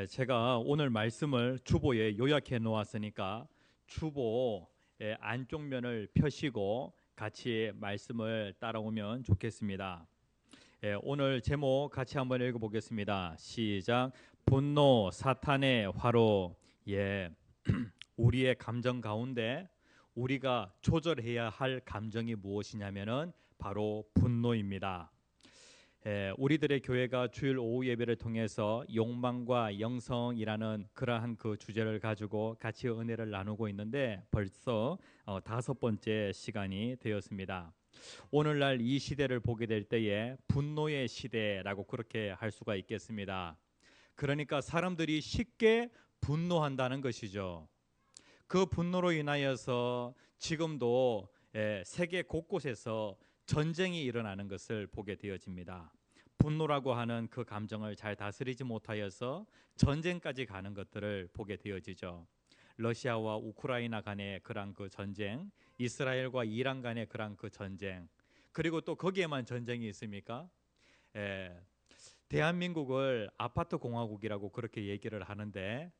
제가 오늘 말씀을 주보에 요약해 놓았으니까 주보 안쪽 면을 펴시고 같이 말씀을 따라오면 좋겠습니다. 오늘 제목 같이 한번 읽어보겠습니다. 시작. 분노, 사탄의 화로. 우리의 감정 가운데 우리가 조절해야 할 감정이 무엇이냐면은 바로 분노입니다. 우리들의 교회가 주일 오후 예배를 통해서 욕망과 영성이라는 그러한 그 주제를 가지고 같이 은혜를 나누고 있는데 벌써 5번째 시간이 되었습니다. 오늘날 이 시대를 보게 될 때에 분노의 시대라고 그렇게 할 수가 있겠습니다. 그러니까 사람들이 쉽게 분노한다는 것이죠. 그 분노로 인하여서 지금도 세계 곳곳에서 전쟁이 일어나는 것을 보게 되어집니다. 분노라고 하는 그 감정을 잘 다스리지 못하여서 전쟁까지 가는 것들을 보게 되어지죠. 러시아와 우크라이나 간의 그런 그 전쟁, 이스라엘과 이란 간의 그런 그 전쟁, 그리고 또 거기에만 전쟁이 있습니까? 대한민국을 아파트 공화국이라고 그렇게 얘기를 하는데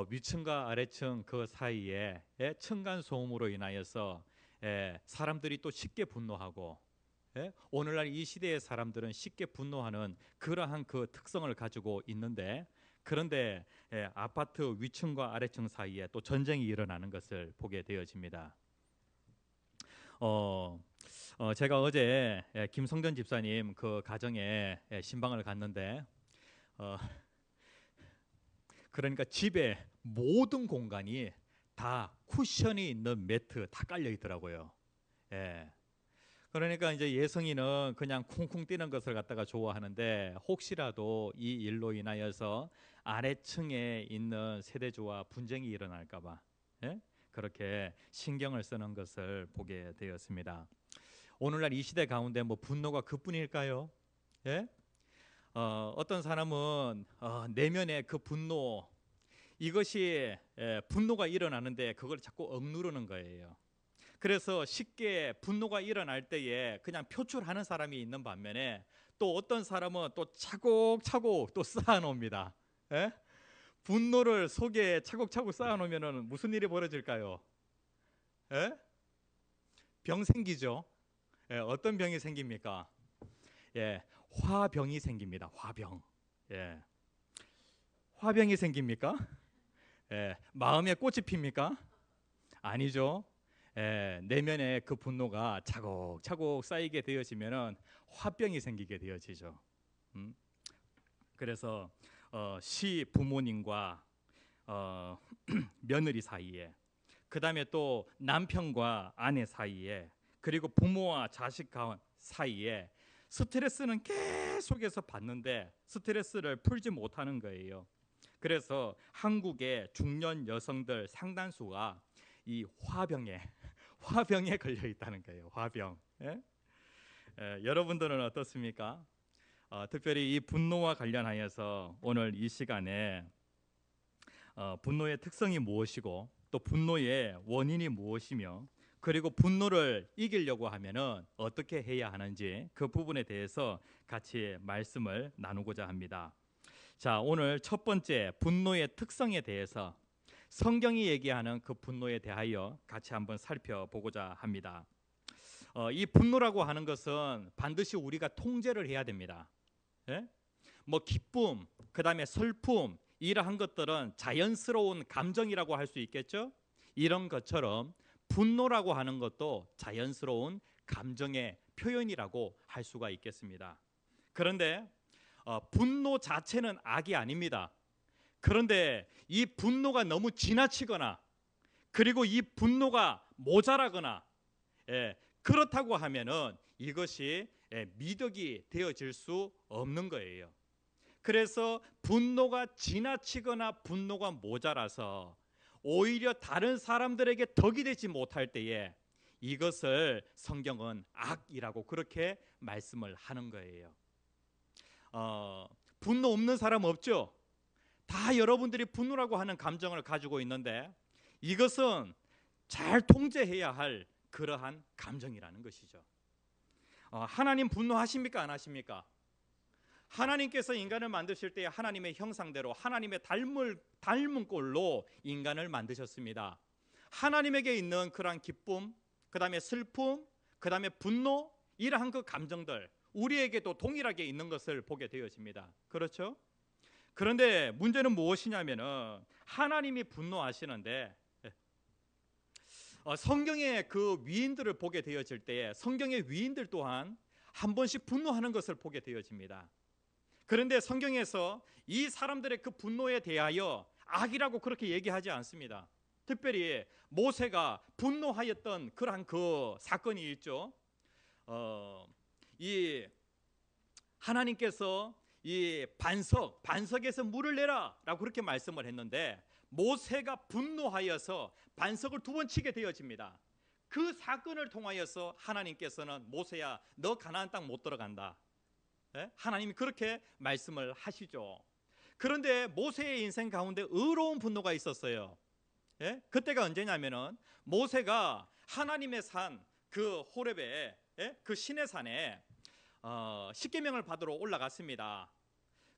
위층과 아래층 그 사이에 층간 소음으로 인하여서 사람들이 또 쉽게 분노하고 오늘날 이 시대의 사람들은 쉽게 분노하는 그러한 그 특성을 가지고 있는데 그런데 아파트 위층과 아래층 사이에 또 전쟁이 일어나는 것을 보게 되어집니다. 제가 어제 김성전 집사님 그 가정에 신방을 갔는데 그러니까 집에 모든 공간이 다 쿠션이 있는 매트 다 깔려 있더라고요. 예. 그러니까 이제 예성이는 그냥 쿵쿵 뛰는 것을 갖다가 좋아하는데 혹시라도 이 일로 인하여서 아래층에 있는 세대주와 분쟁이 일어날까봐 그렇게 신경을 쓰는 것을 보게 되었습니다. 오늘날 이 시대 가운데 뭐 분노가 그뿐일까요? 예? 어떤 사람은 내면의 그 분노 이것이 분노가 일어나는데 그걸 자꾸 억누르는 거예요. 그래서 쉽게 분노가 일어날 때에 그냥 표출하는 사람이 있는 반면에 또 어떤 사람은 또 차곡차곡 또 쌓아놓습니다. 예? 분노를 속에 차곡차곡 쌓아놓으면 무슨 일이 벌어질까요? 예? 병 생기죠. 어떤 병이 생깁니까? 화병이 생깁니다. 화병. 화병이 생깁니까? 마음에 꽃이 핍니까? 아니죠. 내면의 그 분노가 차곡차곡 쌓이게 되어지면은 화병이 생기게 되어지죠. 그래서 시부모님과 며느리 사이에, 그 다음에 또 남편과 아내 사이에, 그리고 부모와 자식 사이에 스트레스는 계속해서 받는데 스트레스를 풀지 못하는 거예요. 그래서 한국의 중년 여성들 상당수가 이 화병에 걸려 있다는 거예요. 화병. 여러분들은 어떻습니까? 특별히 이 분노와 관련하여서 오늘 이 시간에 분노의 특성이 무엇이고 또 분노의 원인이 무엇이며 그리고 분노를 이기려고 하면은 어떻게 해야 하는지 그 부분에 대해서 같이 말씀을 나누고자 합니다. 자, 오늘 첫 번째 분노의 특성에 대해서 성경이 얘기하는 그 분노에 대하여 같이 한번 살펴보고자 합니다. 이 분노라고 하는 것은 반드시 우리가 통제를 해야 됩니다. 뭐 기쁨, 그 다음에 슬픔 이러한 것들은 자연스러운 감정이라고 할 수 있겠죠. 이런 것처럼 분노라고 하는 것도 자연스러운 감정의 표현이라고 할 수가 있겠습니다. 그런데 분노 자체는 악이 아닙니다. 그런데 이 분노가 너무 지나치거나 그리고 이 분노가 모자라거나 그렇다고 하면은 이것이 미덕이 되어질 수 없는 거예요. 그래서 분노가 지나치거나 분노가 모자라서 오히려 다른 사람들에게 덕이 되지 못할 때에 이것을 성경은 악이라고 그렇게 말씀을 하는 거예요. 분노 없는 사람 없죠? 다 여러분들이 분노라고 하는 감정을 가지고 있는데 이것은 잘 통제해야 할 그러한 감정이라는 것이죠. 하나님 분노하십니까? 안 하십니까? 하나님께서 인간을 만드실 때 하나님의 형상대로 하나님의 닮은 꼴로 인간을 만드셨습니다. 하나님에게 있는 그러한 기쁨, 그 다음에 슬픔, 그 다음에 분노, 이러한 그 감정들 우리에게도 동일하게 있는 것을 보게 되어집니다. 그렇죠? 그런데 문제는 무엇이냐면은 하나님이 분노하시는데 성경의 그 위인들을 보게 되어질 때에 성경의 위인들 또한 한 번씩 분노하는 것을 보게 되어집니다. 그런데 성경에서 이 사람들의 그 분노에 대하여 악이라고 그렇게 얘기하지 않습니다. 특별히 모세가 분노하였던 그러한 그 사건이 있죠. 이 하나님께서 이 반석에서 물을 내라라고 그렇게 말씀을 했는데 모세가 분노하여서 반석을 2번 치게 되어집니다. 그 사건을 통하여서 하나님께서는 모세야 너 가나안 땅 못 들어간다. 하나님이 그렇게 말씀을 하시죠. 그런데 모세의 인생 가운데 의로운 분노가 있었어요. 그때가 언제냐면은 모세가 하나님의 산 그 호렙에 그 신의 산에 십계명을 받으러 올라갔습니다.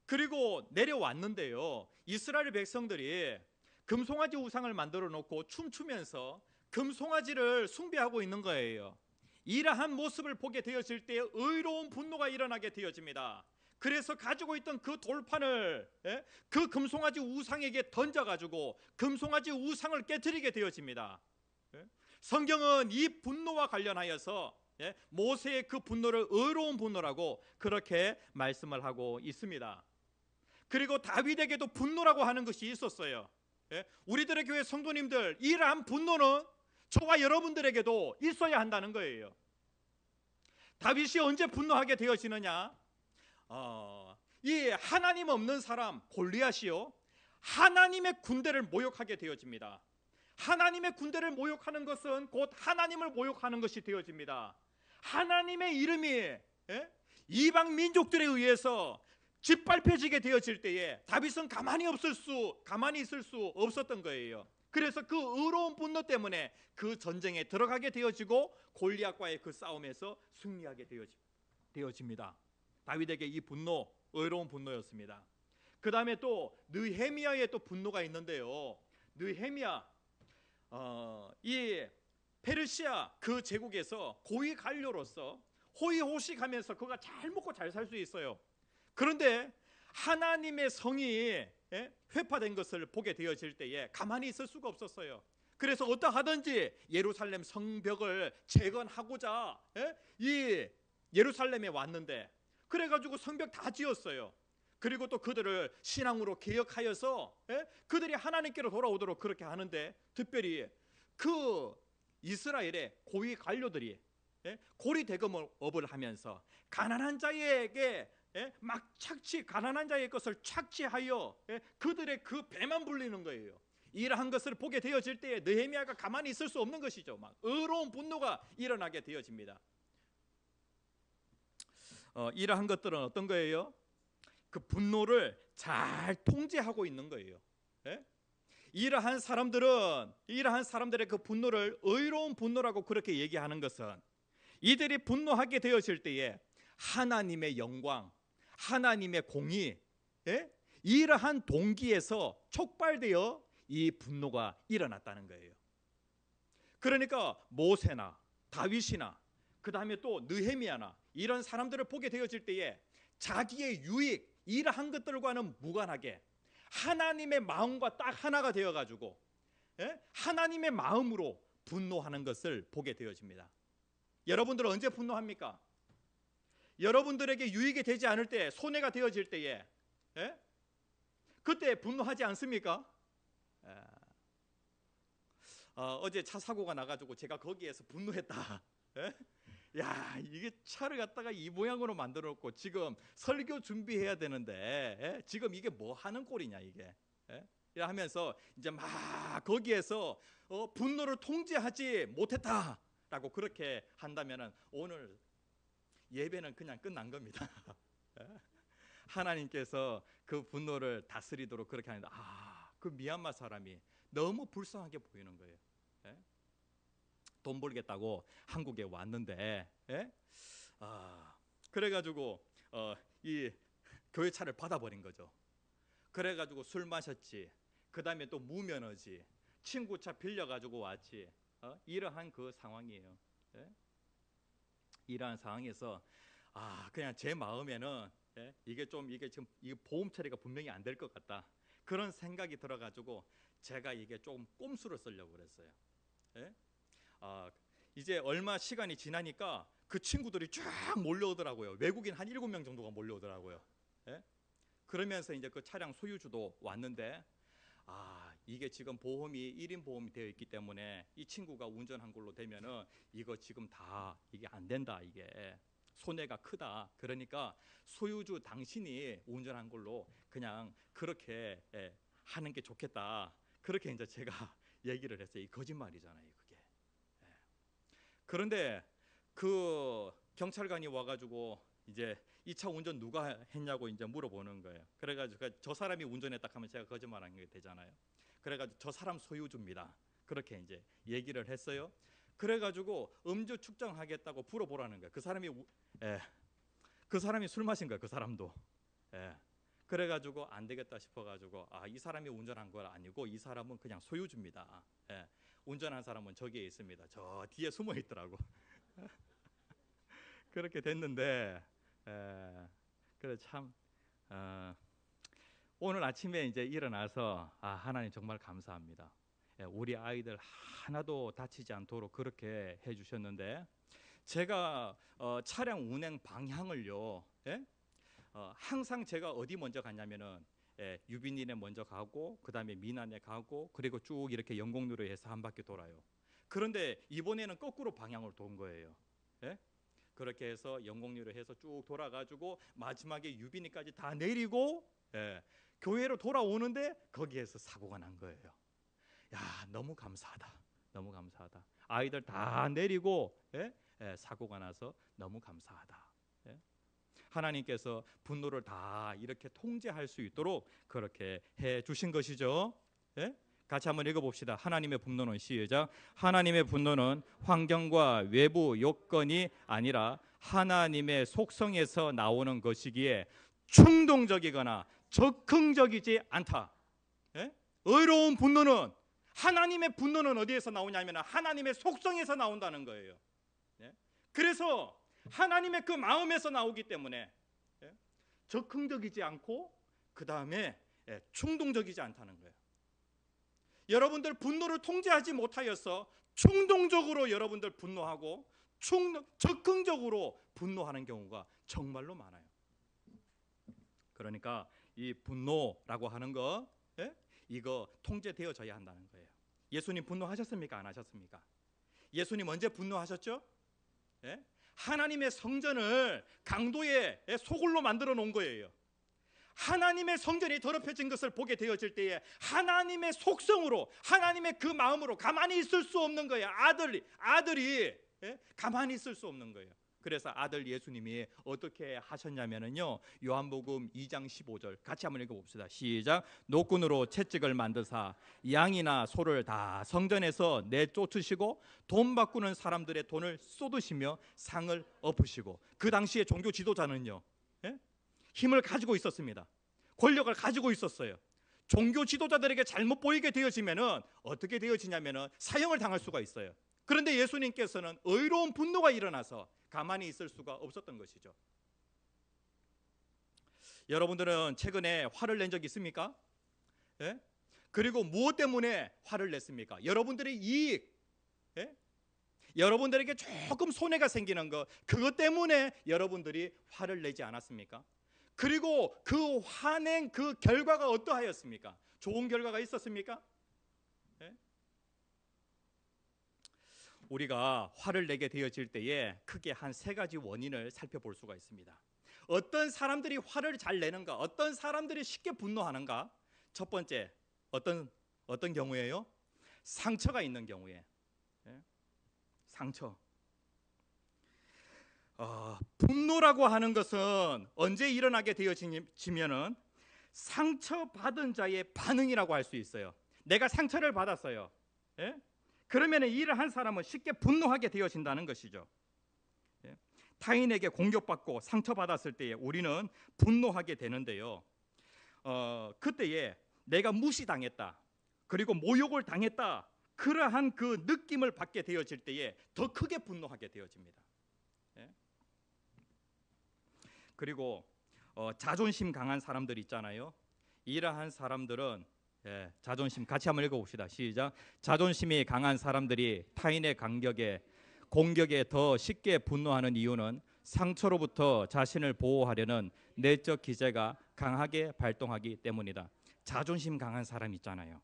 그리고 내려왔는데요, 이스라엘 백성들이 금송아지 우상을 만들어 놓고 춤추면서 금송아지를 숭배하고 있는 거예요. 이러한 모습을 보게 되어질 때 의로운 분노가 일어나게 되어집니다. 그래서 가지고 있던 그 돌판을 그 금송아지 우상에게 던져가지고 금송아지 우상을 깨뜨리게 되어집니다. 성경은 이 분노와 관련하여서 모세의 그 분노를 의로운 분노라고 그렇게 말씀을 하고 있습니다. 그리고 다윗에게도 분노라고 하는 것이 있었어요. 우리들의 교회 성도님들, 이러한 분노는 저와 여러분들에게도 있어야 한다는 거예요. 다윗이 언제 분노하게 되어지느냐? 이 하나님 없는 사람 골리앗이요, 하나님의 군대를 모욕하게 되어집니다. 하나님의 군대를 모욕하는 것은 곧 하나님을 모욕하는 것이 되어집니다. 하나님의 이름이 이방 민족들에 의해서 짓밟혀지게 되어질 때에 다윗은 가만히 있을 수 없었던 거예요. 그래서 그 의로운 분노 때문에 그 전쟁에 들어가게 되어지고 골리앗과의 그 싸움에서 승리하게 되어집니다. 다윗에게 이 분노, 의로운 분노였습니다. 그 다음에 또 느헤미야의 또 분노가 있는데요, 느헤미야 이 페르시아 그 제국에서 고위 관료로서 호의호식하면서 그가 잘 먹고 잘 살 수 있어요. 그런데 하나님의 성이 회파된 것을 보게 되어질 때에 가만히 있을 수가 없었어요. 그래서 어떠하든지 예루살렘 성벽을 재건하고자 이 예루살렘에 왔는데, 그래가지고 성벽 다 지었어요. 그리고 또 그들을 신앙으로 개혁하여서 그들이 하나님께로 돌아오도록 그렇게 하는데, 특별히 그 이스라엘의 고위 관료들이 고리대금업을 하면서 가난한 자에게 가난한 자의 것을 착취하여 그들의 그 배만 불리는 거예요. 이러한 것을 보게 되어질 때에 느헤미야가 가만히 있을 수 없는 것이죠. 막 의로운 분노가 일어나게 되어집니다. 이러한 것들은 어떤 거예요? 그 분노를 잘 통제하고 있는 거예요. 이러한 사람들의 그 분노를 의로운 분노라고 그렇게 얘기하는 것은, 이들이 분노하게 되어질 때에 하나님의 영광, 하나님의 공의, 이러한 동기에서 촉발되어 이 분노가 일어났다는 거예요. 그러니까 모세나 다윗이나 그 다음에 또 느헤미야나 이런 사람들을 보게 되어질 때에 자기의 유익, 이러한 것들과는 무관하게 하나님의 마음과 딱 하나가 되어가지고 하나님의 마음으로 분노하는 것을 보게 되어집니다. 여러분들은 언제 분노합니까? 여러분들에게 유익이 되지 않을 때, 손해가 되어질 때에 그때 분노하지 않습니까? 어제 차 사고가 나가지고 제가 거기에서 분노했다. 야, 이게 차를 갖다가 이 모양으로 만들어 놓고 지금 설교 준비해야 되는데 지금 이게 뭐 하는 꼴이냐 이게. 하면서 이제 막 거기에서 분노를 통제하지 못했다라고 그렇게 한다면은 오늘 예배는 그냥 끝난 겁니다. 하나님께서 그 분노를 다스리도록 그렇게 하는데, 그 미얀마 사람이 너무 불쌍하게 보이는 거예요. 돈 벌겠다고 한국에 왔는데 그래가지고 이 교회 차를 받아버린 거죠. 그래가지고 술 마셨지, 그 다음에 또 무면허지, 친구 차 빌려가지고 왔지, 이러한 그 상황이에요. 예? 이러한 상황에서 그냥 제 마음에는 이게 지금 이 보험 처리가 분명히 안 될 것 같다, 그런 생각이 들어가지고 제가 이게 좀 꼼수를 쓰려고 그랬어요. 예? 이제 얼마 시간이 지나니까 그 친구들이 쫙 몰려오더라고요. 외국인 한 7명 정도가 몰려오더라고요. 예? 그러면서 이제 그 차량 소유주도 왔는데, 이게 지금 보험이 1인 보험이 되어 있기 때문에 이 친구가 운전한 걸로 되면은 이거 지금 다 이게 안 된다, 이게 손해가 크다. 그러니까 소유주 당신이 운전한 걸로 그냥 그렇게 하는 게 좋겠다. 그렇게 이제 제가 얘기를 했어요. 이 거짓말이잖아요, 그게. 그런데 그 경찰관이 와가지고 이제 이 차 운전 누가 했냐고 이제 물어보는 거예요. 그래가지고 저 사람이 운전했다 하면 제가 거짓말한 게 되잖아요. 그래가지고 저 사람 소유주입니다, 그렇게 이제 얘기를 했어요. 그래가지고 음주 측정하겠다고 물어보라는 거예요. 그 사람이 술 마신 거예요, 그 사람도. 그래가지고 안 되겠다 싶어가지고 이 사람이 운전한 건 아니고 이 사람은 그냥 소유주입니다. 운전한 사람은 저기에 있습니다. 저 뒤에 숨어 있더라고. 그렇게 됐는데, 그래 참 오늘 아침에 이제 일어나서 하나님 정말 감사합니다. 우리 아이들 하나도 다치지 않도록 그렇게 해주셨는데, 제가 차량 운행 방향을요, 항상 제가 어디 먼저 갔냐면은 유빈이네 먼저 가고, 그 다음에 미나네 가고, 그리고 쭉 이렇게 영곡로로 해서 한 바퀴 돌아요. 그런데 이번에는 거꾸로 방향을 돈 거예요. 그렇게 해서 영곡로로 해서 쭉 돌아가지고 마지막에 유빈이까지 다 내리고 교회로 돌아오는데 거기에서 사고가 난 거예요. 너무 감사하다, 너무 감사하다. 아이들 다 내리고 사고가 나서 너무 감사하다. 하나님께서 분노를 다 이렇게 통제할 수 있도록 그렇게 해 주신 것이죠. 같이 한번 읽어봅시다. 하나님의 분노는, 시작. 하나님의 분노는 환경과 외부 요건이 아니라 하나님의 속성에서 나오는 것이기에 충동적이거나 적극적이지 않다. 의로운 분노는, 하나님의 분노는 어디에서 나오냐면 하나님의 속성에서 나온다는 거예요. 그래서 하나님의 그 마음에서 나오기 때문에 적극적이지 않고 그 다음에 충동적이지 않다는 거예요. 여러분들 분노를 통제하지 못하여서 충동적으로 여러분들 분노하고 적극적으로 분노하는 경우가 정말로 많아요. 그러니까 이 분노라고 하는 거, 이거 통제되어져야 한다는 거예요. 예수님 분노하셨습니까? 안 하셨습니까? 예수님 언제 분노하셨죠? 하나님의 성전을 강도의 소굴로 만들어 놓은 거예요. 하나님의 성전이 더럽혀진 것을 보게 되어질 때에 하나님의 속성으로, 하나님의 그 마음으로 가만히 있을 수 없는 거예요. 아들이 가만히 있을 수 없는 거예요. 그래서 아들 예수님이 어떻게 하셨냐면요, 요한복음 2장 15절 같이 한번 읽어봅시다. 시작. 노끈으로 채찍을 만드사 양이나 소를 다 성전에서 내쫓으시고 돈 바꾸는 사람들의 돈을 쏟으시며 상을 엎으시고. 그 당시에 종교 지도자는요, 힘을 가지고 있었습니다. 권력을 가지고 있었어요. 종교 지도자들에게 잘못 보이게 되어지면은 어떻게 되어지냐면은 사형을 당할 수가 있어요. 그런데 예수님께서는 의로운 분노가 일어나서 가만히 있을 수가 없었던 것이죠. 여러분들은 최근에 화를 낸 적 있습니까? 그리고 무엇 때문에 화를 냈습니까? 여러분들의 이익, 여러분들에게 조금 손해가 생기는 것, 그것 때문에 여러분들이 화를 내지 않았습니까? 그리고 그 화낸 그 결과가 어떠하였습니까? 좋은 결과가 있었습니까? 우리가 화를 내게 되어질 때에 크게 한 3가지 원인을 살펴볼 수가 있습니다. 어떤 사람들이 화를 잘 내는가, 어떤 사람들이 쉽게 분노하는가. 첫 번째, 어떤 경우에요? 상처가 있는 경우에. 상처. 분노라고 하는 것은 언제 일어나게 되어지면은 상처받은 자의 반응이라고 할 수 있어요. 내가 상처를 받았어요. 그러면 이를 한 사람은 쉽게 분노하게 되어진다는 것이죠. 타인에게 공격받고 상처받았을 때에 우리는 분노하게 되는데요. 그때에 내가 무시당했다, 그리고 모욕을 당했다, 그러한 그 느낌을 받게 되어질 때에 더 크게 분노하게 되어집니다. 예? 그리고 자존심 강한 사람들 있잖아요. 이러한 사람들은 자존심 같이 한번 읽어봅시다. 시작. 자존심이 강한 사람들이 타인의 공격에 더 쉽게 분노하는 이유는 상처로부터 자신을 보호하려는 내적 기제가 강하게 발동하기 때문이다. 자존심 강한 사람 있잖아요.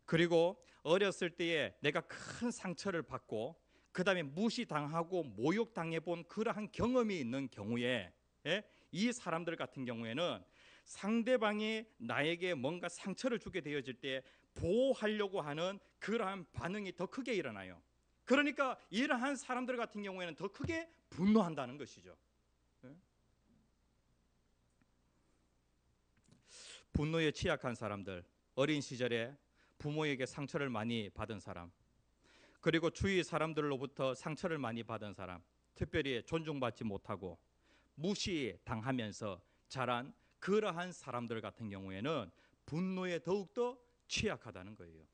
그리고 어렸을 때에 내가 큰 상처를 받고 그 다음에 무시당하고 모욕당해본 그러한 경험이 있는 경우에 이 사람들 같은 경우에는 상대방이 나에게 뭔가 상처를 주게 되어질 때 보호하려고 하는 그러한 반응이 더 크게 일어나요. 그러니까 이러한 사람들 같은 경우에는 더 크게 분노한다는 것이죠. 분노에 취약한 사람들, 어린 시절에 부모에게 상처를 많이 받은 사람, 그리고 주위 사람들로부터 상처를 많이 받은 사람, 특별히 존중받지 못하고 무시당하면서 자란 그러한 사람들 같은 경우에는 분노에 더욱더 취약하다는 거예요.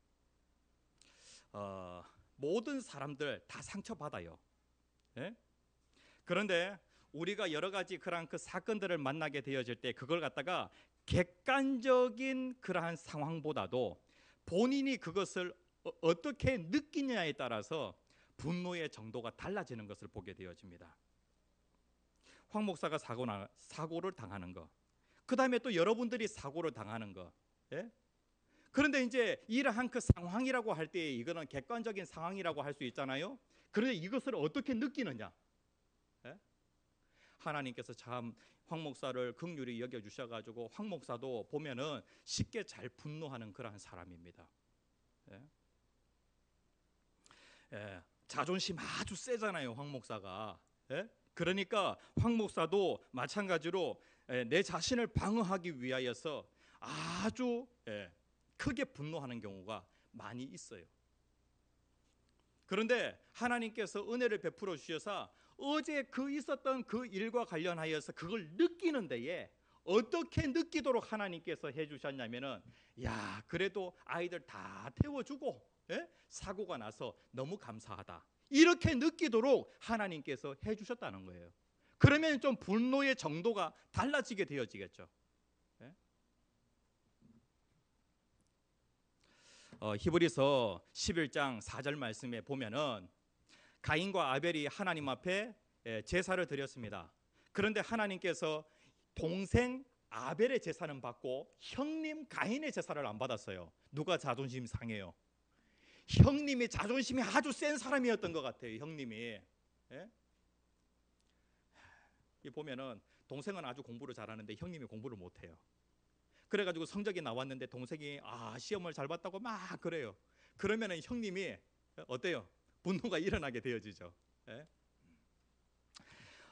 모든 사람들 다 상처받아요. 그런데 우리가 여러 가지 그러한 그 사건들을 만나게 되어질 때 그걸 갖다가 객관적인 그러한 상황보다도 본인이 그것을 어떻게 느끼냐에 따라서 분노의 정도가 달라지는 것을 보게 되어집니다. 황 목사가 사고를 당하는 거, 그 다음에 또 여러분들이 사고를 당하는 거. 그런데 이제 이러한 그 상황이라고 할 때 이거는 객관적인 상황이라고 할 수 있잖아요. 그런데 이것을 어떻게 느끼느냐? 하나님께서 참 황 목사를 긍휼히 여겨 주셔가지고 황 목사도 보면은 쉽게 잘 분노하는 그러한 사람입니다. 자존심 아주 세잖아요, 황 목사가. 그러니까 황 목사도 마찬가지로 내 자신을 방어하기 위하여서 아주 크게 분노하는 경우가 많이 있어요. 그런데 하나님께서 은혜를 베풀어 주셔서 어제 있었던 그 일과 관련하여서 그걸 느끼는 데에 어떻게 느끼도록 하나님께서 해주셨냐면은, 야, 그래도 아이들 다 태워주고 사고가 나서 너무 감사하다, 이렇게 느끼도록 하나님께서 해주셨다는 거예요. 그러면 좀 분노의 정도가 달라지게 되어지겠죠. 히브리서 11장 4절 말씀에 보면은 가인과 아벨이 하나님 앞에 제사를 드렸습니다. 그런데 하나님께서 동생 아벨의 제사는 받고 형님 가인의 제사를 안 받았어요. 누가 자존심 상해요? 형님이 자존심이 아주 센 사람이었던 것 같아요. 형님이. 이 보면은 동생은 아주 공부를 잘하는데 형님이 공부를 못해요. 그래가지고 성적이 나왔는데 동생이 시험을 잘 봤다고 막 그래요. 그러면은 형님이 어때요? 분노가 일어나게 되어지죠.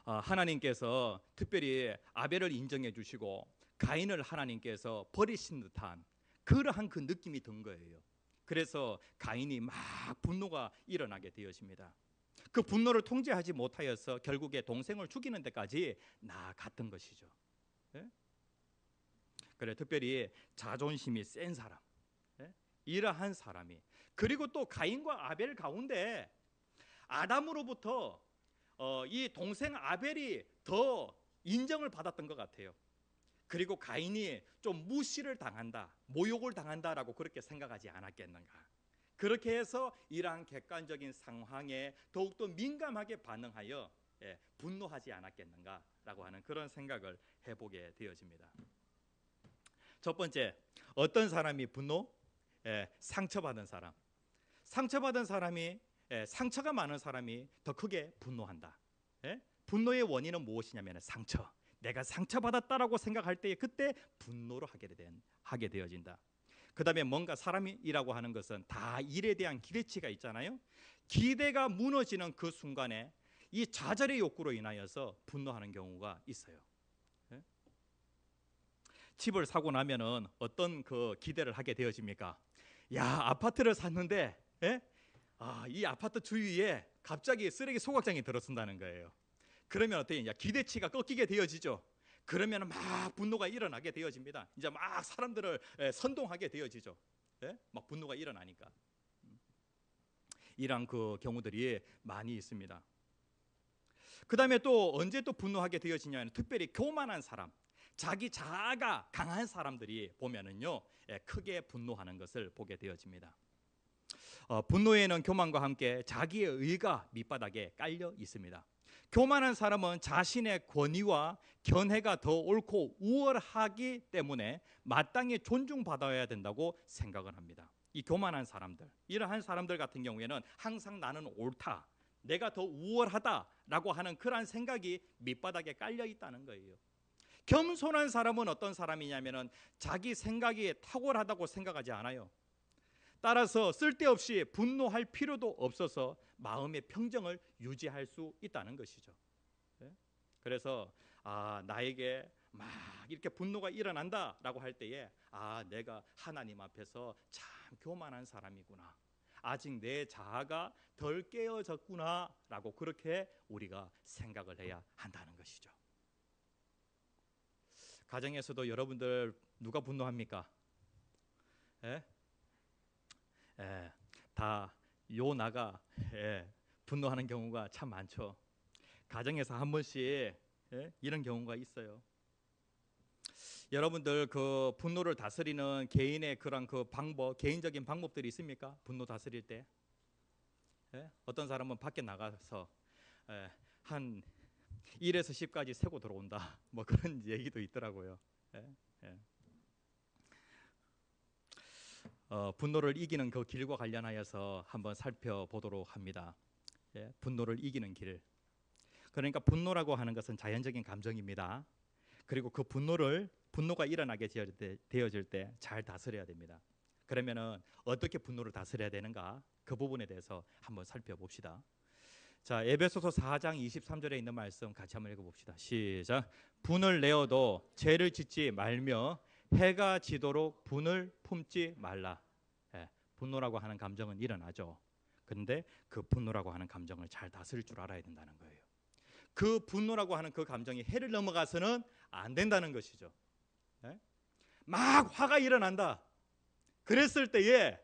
하나님께서 특별히 아벨을 인정해 주시고 가인을 하나님께서 버리신 듯한 그러한 그 느낌이 든 거예요. 그래서 가인이 막 분노가 일어나게 되어집니다. 그 분노를 통제하지 못하여서 결국에 동생을 죽이는 데까지 나아갔던 것이죠. 그래, 특별히 자존심이 센 사람, 이러한 사람이, 그리고 또 가인과 아벨 가운데 아담으로부터 이 동생 아벨이 더 인정을 받았던 것 같아요. 그리고 가인이 좀 무시를 당한다, 모욕을 당한다라고 그렇게 생각하지 않았겠는가. 그렇게 해서 이러한 객관적인 상황에 더욱더 민감하게 반응하여 분노하지 않았겠는가라고 하는 그런 생각을 해보게 되어집니다. 첫 번째, 어떤 사람이 분노? 상처받은 사람. 상처받은 사람이, 상처가 많은 사람이 더 크게 분노한다. 분노의 원인은 무엇이냐면 상처. 내가 상처받았다라고 생각할 때 그때 분노를 하게 되어진다. 그 다음에 뭔가 사람이라고 하는 것은 다 일에 대한 기대치가 있잖아요. 기대가 무너지는 그 순간에 이 좌절의 욕구로 인하여서 분노하는 경우가 있어요. 집을 사고 나면은 어떤 그 기대를 하게 되어집니까? 야, 아파트를 샀는데 이 아파트 주위에 갑자기 쓰레기 소각장이 들어선다는 거예요. 그러면 어떻게 이제 기대치가 꺾이게 되어지죠. 그러면 막 분노가 일어나게 되어집니다. 이제 막 사람들을 선동하게 되어지죠. 예? 막 분노가 일어나니까. 이런 그 경우들이 많이 있습니다. 그 다음에 또 언제 또 분노하게 되어지냐면 특별히 교만한 사람, 자기 자아가 강한 사람들이 보면은요, 크게 분노하는 것을 보게 되어집니다. 분노에는 교만과 함께 자기의 의가 밑바닥에 깔려 있습니다. 교만한 사람은 자신의 권위와 견해가 더 옳고 우월하기 때문에 마땅히 존중받아야 된다고 생각을 합니다. 이 교만한 사람들, 이러한 사람들 같은 경우에는 항상 나는 옳다, 내가 더 우월하다라고 하는 그러한 생각이 밑바닥에 깔려 있다는 거예요. 겸손한 사람은 어떤 사람이냐면은 자기 생각이 탁월하다고 생각하지 않아요. 따라서 쓸데없이 분노할 필요도 없어서 마음의 평정을 유지할 수 있다는 것이죠. 그래서 나에게 막 이렇게 분노가 일어난다라고 할 때에 내가 하나님 앞에서 참 교만한 사람이구나, 아직 내 자아가 덜 깨어졌구나라고 그렇게 우리가 생각을 해야 한다는 것이죠. 가정에서도 여러분들 누가 분노합니까? 다 요나가 분노하는 경우가 참 많죠. 가정에서 한 번씩 이런 경우가 있어요. 여러분들 그 분노를 다스리는 개인의 그런 그 방법, 개인적인 방법들이 있습니까? 분노 다스릴 때 어떤 사람은 밖에 나가서 한 1에서 10까지 세고 들어온다, 뭐 그런 얘기도 있더라고요. 분노를 이기는 그 길과 관련하여서 한번 살펴보도록 합니다. 분노를 이기는 길. 그러니까 분노라고 하는 것은 자연적인 감정입니다. 그리고 그 분노가 일어나게 되어질 때 잘 다스려야 됩니다. 그러면은 어떻게 분노를 다스려야 되는가? 그 부분에 대해서 한번 살펴봅시다. 자, 에베소서 4장 23절에 있는 말씀 같이 한번 읽어봅시다. 시작. 분을 내어도 죄를 짓지 말며 해가 지도록 분을 품지 말라. 분노라고 하는 감정은 일어나죠. 그런데 그 분노라고 하는 감정을 잘 다스릴 줄 알아야 된다는 거예요. 그 분노라고 하는 그 감정이 해를 넘어가서는 안 된다는 것이죠. 막 화가 일어난다. 그랬을 때에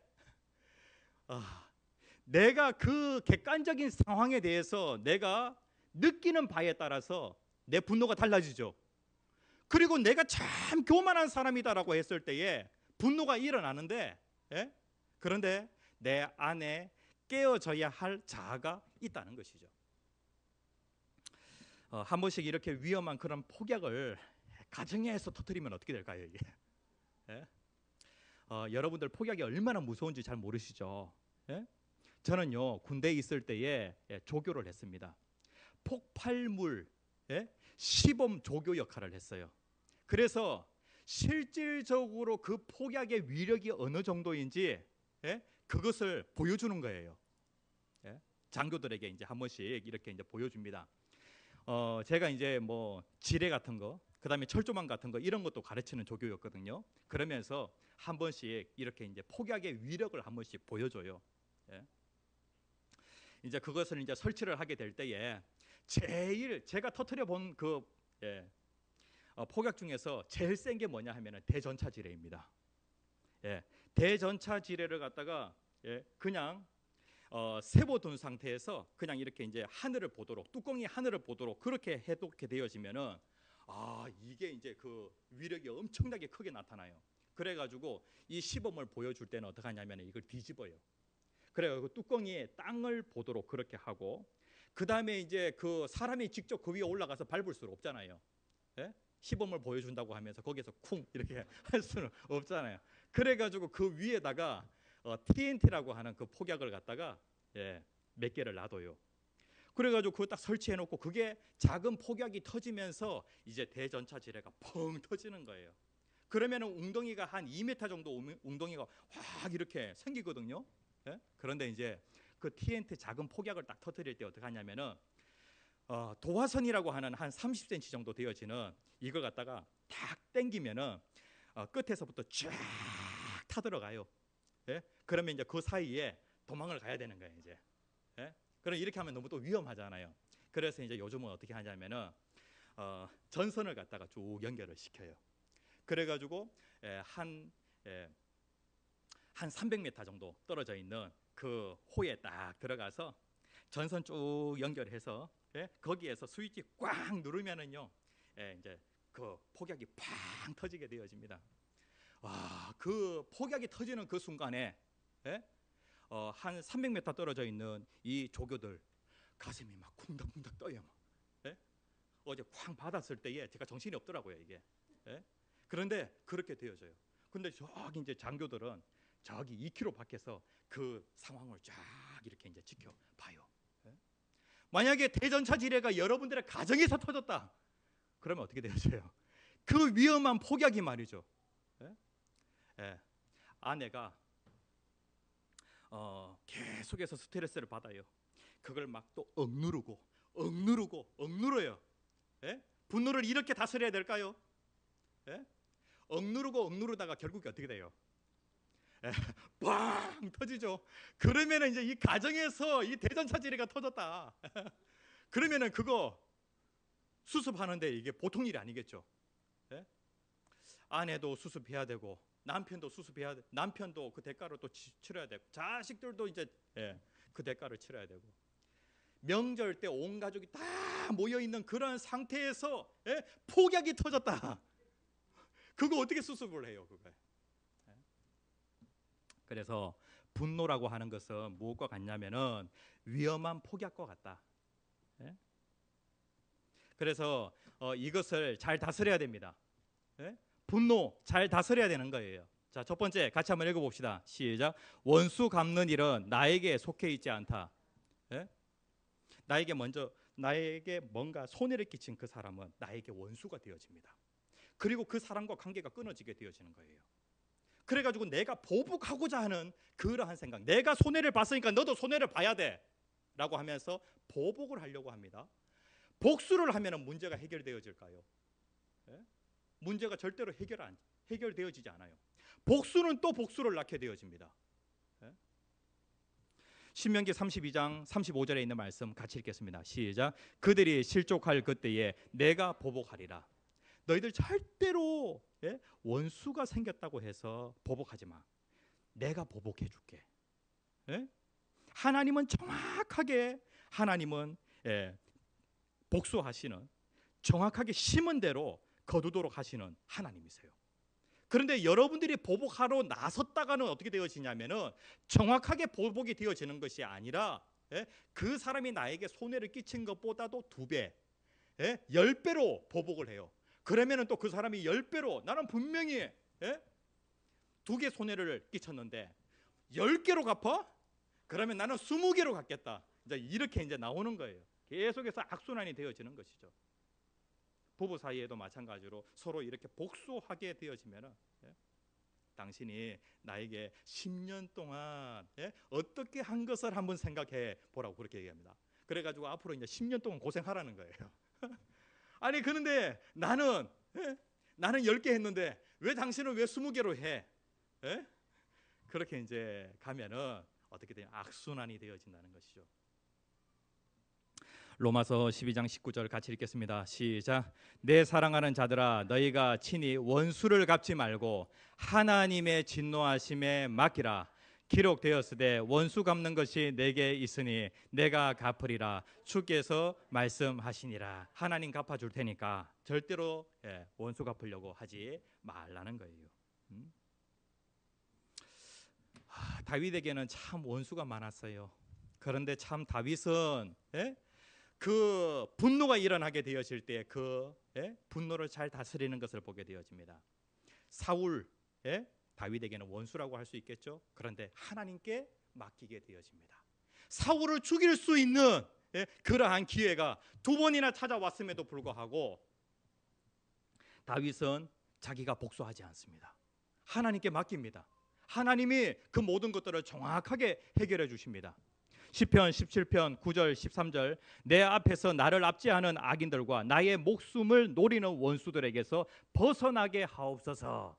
내가 그 객관적인 상황에 대해서 내가 느끼는 바에 따라서 내 분노가 달라지죠. 그리고 내가 참 교만한 사람이다라고 했을 때에 분노가 일어나는데, 그런데 내 안에 깨어져야 할 자아가 있다는 것이죠. 한 번씩 이렇게 위험한 그런 폭약을 가정에서 터뜨리면 어떻게 될까요? 이게? 여러분들 폭약이 얼마나 무서운지 잘 모르시죠? 저는요, 군대에 있을 때에 조교를 했습니다. 폭발물 시범 조교 역할을 했어요. 그래서 실질적으로 그 폭약의 위력이 어느 정도인지 그것을 보여주는 거예요. 장교들에게 이제 한 번씩 이렇게 이제 보여줍니다. 제가 이제 뭐 지뢰 같은 거, 그다음에 철조망 같은 거 이런 것도 가르치는 조교였거든요. 그러면서 한 번씩 이렇게 이제 폭약의 위력을 한 번씩 보여줘요. 이제 그것을 이제 설치를 하게 될 때에 제일 제가 터뜨려 본 그 폭약 중에서 제일 센 게 뭐냐 하면은 대전차 지뢰입니다. 대전차 지뢰를 갖다가 그냥 세워둔 상태에서 그냥 이렇게 이제 하늘을 보도록, 뚜껑이 하늘을 보도록 그렇게 해놓게 되어지면은 이게 이제 그 위력이 엄청나게 크게 나타나요. 그래가지고 이 시범을 보여줄 때는 어떻게 하냐면 이걸 뒤집어요. 그래가지고 뚜껑이 땅을 보도록 그렇게 하고, 그 다음에 이제 그 사람이 직접 그 위에 올라가서 밟을 수는 없잖아요. 시범을 보여준다고 하면서 거기서 쿵 이렇게 할 수는 없잖아요. 그래가지고 그 위에다가 TNT라고 하는 그 폭약을 갖다가 몇 개를 놔둬요. 그래가지고 그거 딱 설치해놓고 그게 작은 폭약이 터지면서 이제 대전차 지뢰가 펑 터지는 거예요. 그러면은 웅덩이가 한 2m 정도 웅덩이가 확 이렇게 생기거든요. 그런데 이제 그 TNT 작은 폭약을 딱 터뜨릴 때 어떻게 하냐면은 도화선이라고 하는 한 30cm 정도 되어지는 이걸 갖다가 탁 당기면은 끝에서부터 쫙 타들어가요. 그러면 이제 그 사이에 도망을 가야 되는 거예요. 이제 그럼 이렇게 하면 너무 또 위험하잖아요. 그래서 이제 요즘은 어떻게 하냐면은 전선을 갖다가 쭉 연결을 시켜요. 그래가지고 한 300m 정도 떨어져 있는 그 호에 딱 들어가서 전선 쭉 연결해서 거기에서 스위치 꽉 누르면은요, 이제 그 폭약이 팡 터지게 되어집니다. 와, 그 폭약이 터지는 그 순간에 한 300m 떨어져 있는 이 조교들 가슴이 막 쿵닥쿵닥 떠요. 어제 쾅 받았을 때에 제가 정신이 없더라고요, 이게. 그런데 그렇게 되어져요. 근데 저기 이제 장교들은 저기 2km 밖에서 그 상황을 쫙 이렇게 이제 지켜봐요. 만약에 대전차 지뢰가 여러분들의 가정에서 터졌다, 그러면 어떻게 되어져요? 그 위험한 폭약이 말이죠. 아내가 계속해서 스트레스를 받아요. 그걸 막 또 억누르요. 분노를 이렇게 다스려야 될까요? 억누르다가 결국에 어떻게 돼요? 빵 터지죠. 그러면은 이제 이 가정에서 이 대전차 지뢰가 터졌다. 그러면은 그거 수습하는데 이게 보통 일이 아니겠죠. 아내도 수습해야 되고 남편도 수습해야 돼. 남편도 그 대가를 또 치러야 되고 자식들도 이제 그 대가를 치러야 되고 명절 때 온 가족이 다 모여 있는 그런 상태에서 폭약이 터졌다. 그거 어떻게 수습을 해요, 그거? 그래서 분노라고 하는 것은 무엇과 같냐면은 위험한 폭약과 같다. 그래서 이것을 잘 다스려야 됩니다. 분노 잘 다스려야 되는 거예요. 자, 첫 번째 같이 한번 읽어봅시다. 시작. 원수 갚는 일은 나에게 속해 있지 않다. 나에게 뭔가 손해를 끼친 그 사람은 나에게 원수가 되어집니다. 그리고 그 사람과 관계가 끊어지게 되어지는 거예요. 그래가지고 내가 보복하고자 하는 그러한 생각, 내가 손해를 봤으니까 너도 손해를 봐야 돼 라고 하면서 보복을 하려고 합니다. 복수를 하면 문제가 해결되어질까요? 문제가 절대로 해결되어지지 않아요. 복수는 또 복수를 낳게 되어집니다. 신명기 32장 35절에 있는 말씀 같이 읽겠습니다. 시작. 그들이 실족할 그때에 내가 보복하리라. 너희들 절대로 원수가 생겼다고 해서 보복하지 마. 내가 보복해 줄게. 하나님은 정확하게 복수하시는, 정확하게 심은 대로 거두도록 하시는 하나님이세요. 그런데 여러분들이 보복하러 나섰다가는 어떻게 되어지냐면은 정확하게 보복이 되어지는 것이 아니라 그 사람이 나에게 손해를 끼친 것보다도 2배, 10배로 보복을 해요. 그러면은 또 그 사람이 10배로, 나는 분명히 2개 손해를 끼쳤는데 10개로 갚아? 그러면 나는 20개로 갚겠다. 이제 이렇게 이제 나오는 거예요. 계속해서 악순환이 되어지는 것이죠. 부부 사이에도 마찬가지로 서로 이렇게 복수하게 되어지면은 당신이 나에게 10년 동안 어떻게 한 것을 한번 생각해 보라고 그렇게 얘기합니다. 그래가지고 앞으로 이제 10년 동안 고생하라는 거예요. 아니 그런데 나는 10개 했는데 왜 당신은 왜 20개로 해? 그렇게 이제 가면은 어떻게 돼요? 악순환이 되어진다는 것이죠. 로마서 12장 19절 같이 읽겠습니다. 시작. 내 사랑하는 자들아 너희가 친히 원수를 갚지 말고 하나님의 진노하심에 맡기라. 기록되었으되 원수 갚는 것이 내게 있으니 내가 갚으리라. 주께서 말씀하시니라. 하나님 갚아줄 테니까 절대로 원수 갚으려고 하지 말라는 거예요. 다윗에게는 참 원수가 많았어요. 그런데 참 다윗은 그 분노가 일어나게 되어질 때 그 분노를 잘 다스리는 것을 보게 되어집니다. 사울 다윗에게는 원수라고 할 수 있겠죠. 그런데 하나님께 맡기게 되어집니다. 사울을 죽일 수 있는 그러한 기회가 2번이나 찾아왔음에도 불구하고 다윗은 자기가 복수하지 않습니다. 하나님께 맡깁니다. 하나님이 그 모든 것들을 정확하게 해결해 주십니다. 시편 17편 9절 13절 내 앞에서 나를 압제하는 악인들과 나의 목숨을 노리는 원수들에게서 벗어나게 하옵소서.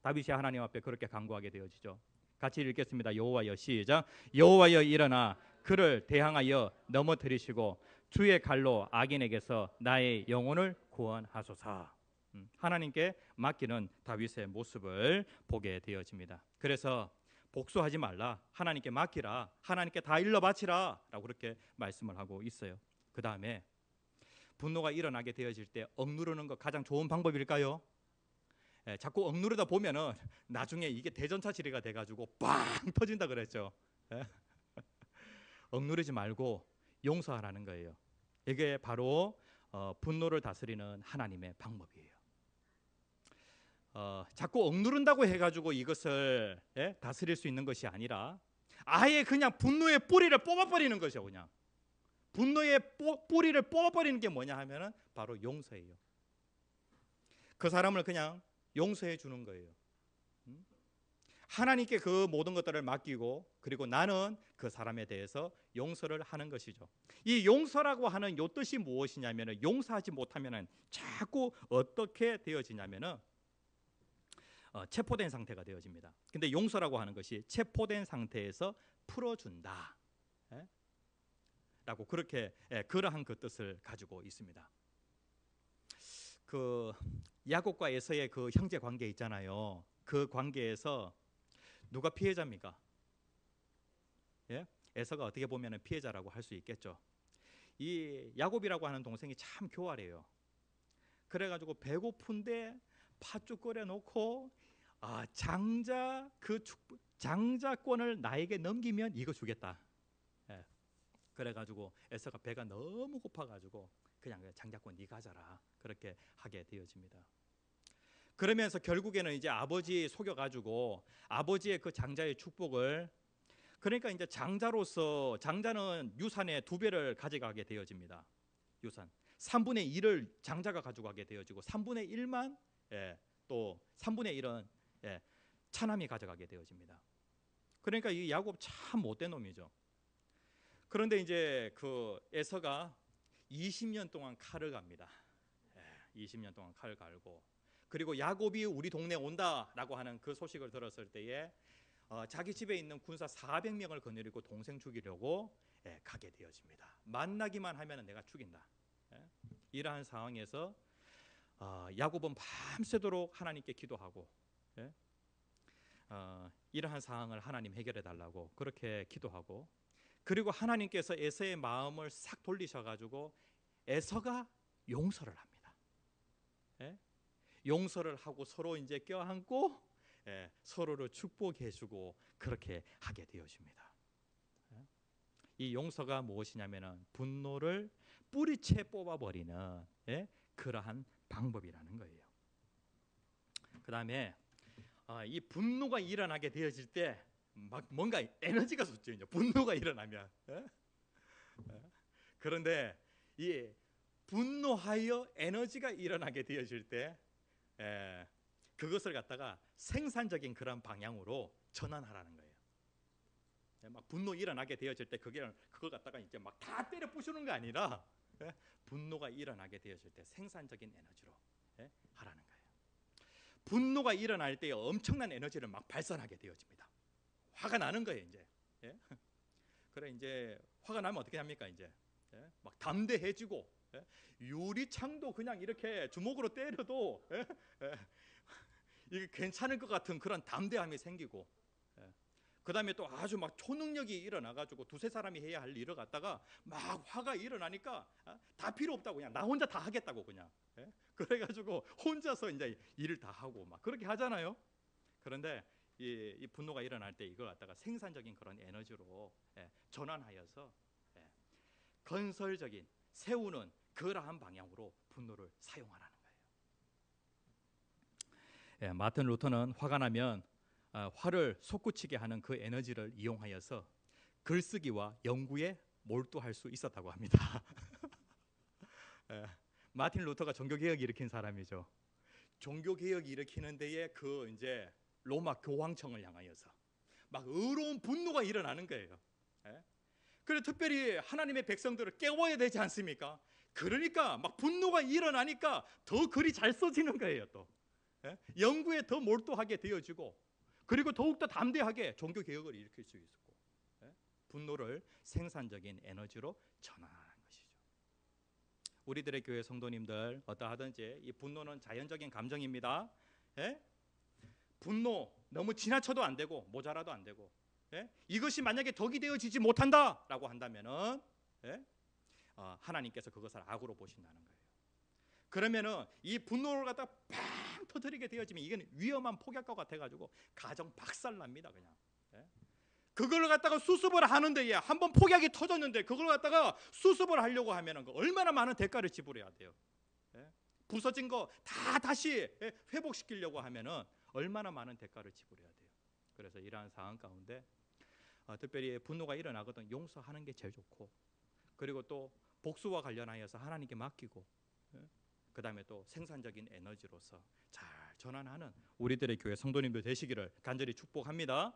다윗이 하나님 앞에 그렇게 간구하게 되어지죠. 같이 읽겠습니다. 여호와여 시작. 여호와여 일어나 그를 대항하여 넘어뜨리시고 주의 칼로 악인에게서 나의 영혼을 구원하소서. 하나님께 맡기는 다윗의 모습을 보게 되어집니다. 그래서 복수하지 말라, 하나님께 맡기라, 하나님께 다 일러 바치라 라고 그렇게 말씀을 하고 있어요. 그 다음에 분노가 일어나게 되어질 때 억누르는 것 가장 좋은 방법일까요? 자꾸 억누르다 보면은 나중에 이게 대전차 지뢰가 돼가지고 빵 터진다 그랬죠. 억누르지 말고 용서하라는 거예요. 이게 바로 분노를 다스리는 하나님의 방법이에요. 자꾸 억누른다고 해가지고 이것을 다스릴 수 있는 것이 아니라 아예 그냥 분노의 뿌리를 뽑아버리는 것이요. 그냥 분노의 뿌리를 뽑아버리는 게 뭐냐 하면은 바로 용서예요. 그 사람을 그냥 용서해 주는 거예요. 하나님께 그 모든 것들을 맡기고 그리고 나는 그 사람에 대해서 용서를 하는 것이죠. 이 용서라고 하는 요 뜻이 무엇이냐면은 용서하지 못하면은 자꾸 어떻게 되어지냐면은 체포된 상태가 되어집니다. 근데 용서라고 하는 것이 체포된 상태에서 풀어준다 라고 그렇게 그러한 그 뜻을 가지고 있습니다. 그 야곱과 에서의 그 형제 관계 있잖아요. 그 관계에서 누가 피해자입니까? 에서가 어떻게 보면 피해자라고 할 수 있겠죠. 이 야곱이라고 하는 동생이 참 교활해요. 그래가지고 배고픈데 팥죽 끓여 놓고 장자권을 나에게 넘기면 이거 주겠다. 그래가지고 에서가 배가 너무 고파가지고 그냥 장자권 네 가져라 그렇게 하게 되어집니다. 그러면서 결국에는 이제 아버지 속여가지고 아버지의 그 장자의 축복을, 그러니까 이제 장자로서 장자는 유산의 2배를 가져가게 되어집니다. 유산 3분의 1을 장자가 가져가게 되어지고 3분의 1만 또 3분의 1은 차남이 가져가게 되어집니다. 그러니까 이 야곱 참 못된 놈이죠. 그런데 이제 그 에서가 20년 동안 칼을 갑니다. 20년 동안 칼을 갈고 그리고 야곱이 우리 동네에 온다라고 하는 그 소식을 들었을 때에 자기 집에 있는 군사 400명을 거느리고 동생 죽이려고 가게 되어집니다. 만나기만 하면 내가 죽인다. 이러한 상황에서 야곱은 밤새도록 하나님께 기도하고 이러한 상황을 하나님 해결해 달라고 그렇게 기도하고, 그리고 하나님께서 에서의 마음을 싹 돌리셔가지고 에서가 용서를 합니다. 용서를 하고 서로 이제 껴안고 서로를 축복해주고 그렇게 하게 되어집니다. 이 용서가 무엇이냐면은 분노를 뿌리채 뽑아버리는 그러한 방법이라는 거예요. 그 다음에 이 분노가 일어나게 되어질 때 막 뭔가 에너지가 솟죠. 이제 분노가 일어나면. 그런데 이 분노하여 에너지가 일어나게 되어질 때 그것을 갖다가 생산적인 그런 방향으로 전환하라는 거예요. 막 분노 일어나게 되어질 때 그걸 갖다가 이제 막 다 때려 부수는 거 아니라 분노가 일어나게 되어질 때 생산적인 에너지로 하라는 거예요. 분노가 일어날 때 엄청난 에너지를 막 발산하게 되어집니다. 화가 나는 거예요, 이제. 그래 이제 화가 나면 어떻게 합니까, 이제? 막 담대해지고 유리창도 그냥 이렇게 주먹으로 때려도 이게 괜찮을 것 같은 그런 담대함이 생기고, 그 다음에 또 아주 막 초능력이 일어나가지고 2-3사람이 해야 할 일을 갖다가 막 화가 일어나니까 다 필요 없다고 그냥 나 혼자 다 하겠다고 그냥 그래가지고 혼자서 이제 일을 다 하고 막 그렇게 하잖아요. 그런데 이 분노가 일어날 때 이걸 갖다가 생산적인 그런 에너지로 전환하여서 건설적인 세우는 그러한 방향으로 분노를 사용하라는 거예요. 마틴 루터는 화가 나면 화를 솟구치게 하는 그 에너지를 이용하여서 글쓰기와 연구에 몰두할 수 있었다고 합니다. 마틴 루터가 종교개혁 일으킨 사람이죠. 종교개혁 일으키는 데에 그 이제 로마 교황청을 향하여서 막 의로운 분노가 일어나는 거예요. 그래 특별히 하나님의 백성들을 깨워야 되지 않습니까? 그러니까 막 분노가 일어나니까 더 글이 잘 써지는 거예요. 또 연구에 더 몰두하게 되어지고, 그리고 더욱더 담대하게 종교개혁을 일으킬 수 있었고, 분노를 생산적인 에너지로 전환하는 것이죠. 우리들의 교회 성도님들 어떠하든지 이 분노는 자연적인 감정입니다. 예? 분노 너무 지나쳐도 안 되고 모자라도 안 되고, 예? 이것이 만약에 덕이 되어지지 못한다라고 한다면은, 예? 하나님께서 그것을 악으로 보신다는 거예요. 그러면은 이 분노를 갖다 팡 터뜨리게 되어지면 이건 위험한 폭약과 같아가지고 가정 박살납니다. 그냥, 예? 그걸 갖다가 수습을 하는데, 예, 한번 폭약이 터졌는데 그걸 갖다가 수습을 하려고 하면은 얼마나 많은 대가를 지불해야 돼요. 예? 부서진 거 다 다시, 예, 회복시키려고 하면은 얼마나 많은 대가를 지불해야 돼요. 그래서 이러한 상황 가운데 특별히 분노가 일어나거든 용서하는 게 제일 좋고, 그리고 또 복수와 관련하여서 하나님께 맡기고, 예? 그 다음에 또 생산적인 에너지로서 잘 전환하는 우리들의 교회 성도님들 되시기를 간절히 축복합니다.